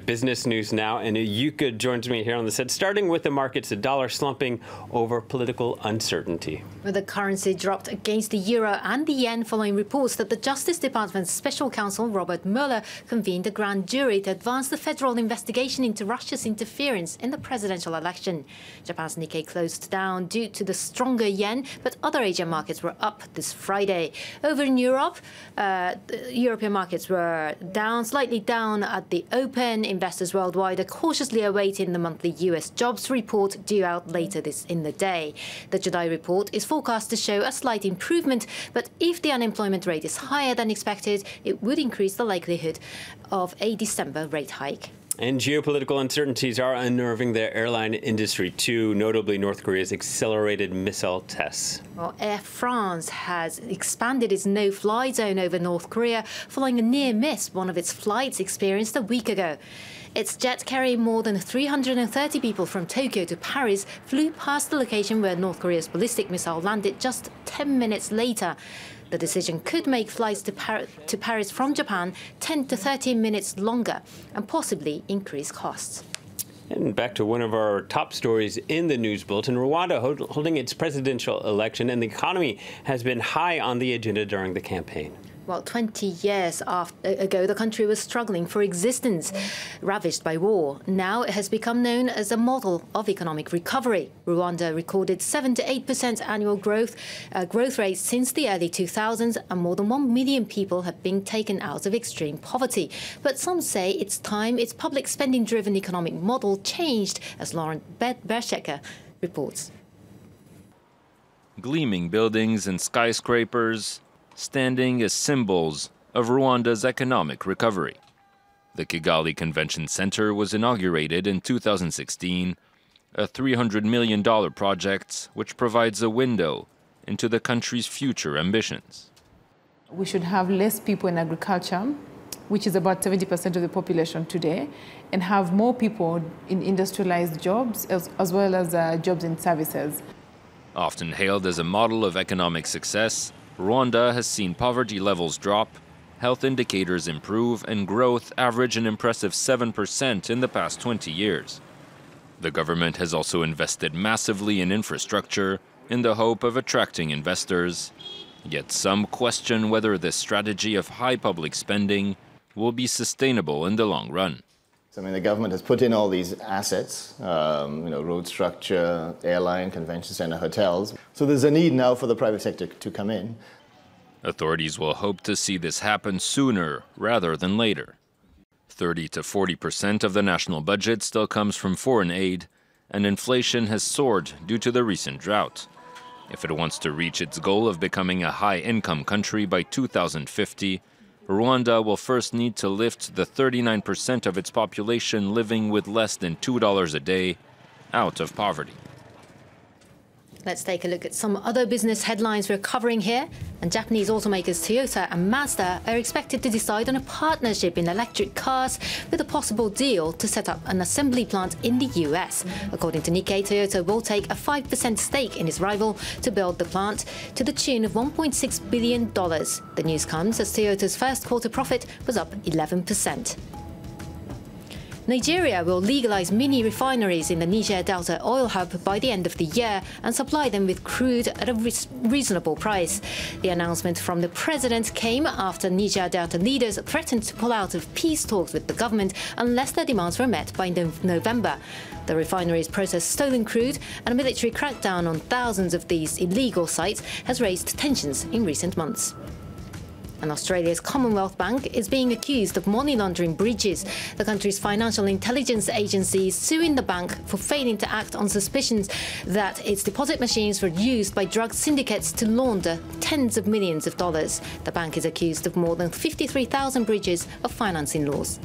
business news now, and Yuka joins me here on the set, starting with the markets, the dollar slumping over political uncertainty. The currency dropped against the euro and the yen following reports that the Justice Department's special counsel, Robert Mueller, convened a grand jury to advance the federal investigation into Russia's interference in the presidential election. Japan's Nikkei closed down due to the stronger yen, but other Asian markets were up this Friday. Over in Europe, European markets were down, slightly down at the open. Investors worldwide are cautiously awaiting the monthly US jobs report due out later in the day. The July report is forecast to show a slight improvement, but if the unemployment rate is higher than expected, it would increase the likelihood of a December rate hike. And geopolitical uncertainties are unnerving the airline industry too, notably North Korea's accelerated missile tests. Well, Air France has expanded its no-fly zone over North Korea following a near miss one of its flights experienced a week ago. Its jet carrying more than 330 people from Tokyo to Paris flew past the location where North Korea's ballistic missile landed just 10 minutes later. The decision could make flights to Paris from Japan 10 to 13 minutes longer and possibly increase costs. And back to one of our top stories in the news bulletin, Rwanda holding its presidential election, and the economy has been high on the agenda during the campaign. Well, 20 years ago, the country was struggling for existence, ravaged by war. Now it has become known as a model of economic recovery. Rwanda recorded 7 to 8% annual growth rates since the early 2000s, and more than 1 million people have been taken out of extreme poverty. But some say it's time its public spending-driven economic model changed, as Lauren Berschecker reports. Gleaming buildings and skyscrapers standing as symbols of Rwanda's economic recovery. The Kigali Convention Center was inaugurated in 2016, a $300 million project which provides a window into the country's future ambitions. We should have less people in agriculture, which is about 70% of the population today, and have more people in industrialized jobs as well as jobs in services. Often hailed as a model of economic success, Rwanda has seen poverty levels drop, health indicators improve, and growth average an impressive 7% in the past 20 years. The government has also invested massively in infrastructure in the hope of attracting investors. Yet some question whether this strategy of high public spending will be sustainable in the long run. I mean, the government has put in all these assets, road structure, airline, convention center, hotels. So there's a need now for the private sector to come in. Authorities will hope to see this happen sooner rather than later. 30 to 40% of the national budget still comes from foreign aid, and inflation has soared due to the recent drought. If it wants to reach its goal of becoming a high-income country by 2050, Rwanda will first need to lift the 39% of its population living with less than $2 a day out of poverty. Let's take a look at some other business headlines we're covering here. And Japanese automakers Toyota and Mazda are expected to decide on a partnership in electric cars with a possible deal to set up an assembly plant in the US. According to Nikkei, Toyota will take a 5% stake in its rival to build the plant to the tune of $1.6 billion. The news comes as Toyota's first quarter profit was up 11%. Nigeria will legalize mini refineries in the Niger Delta oil hub by the end of the year and supply them with crude at a reasonable price. The announcement from the president came after Niger Delta leaders threatened to pull out of peace talks with the government unless their demands were met by November. The refineries process stolen crude, and a military crackdown on thousands of these illegal sites has raised tensions in recent months. And Australia's Commonwealth Bank is being accused of money laundering breaches. The country's financial intelligence agency is suing the bank for failing to act on suspicions that its deposit machines were used by drug syndicates to launder tens of millions of dollars. The bank is accused of more than 53,000 breaches of financing laws.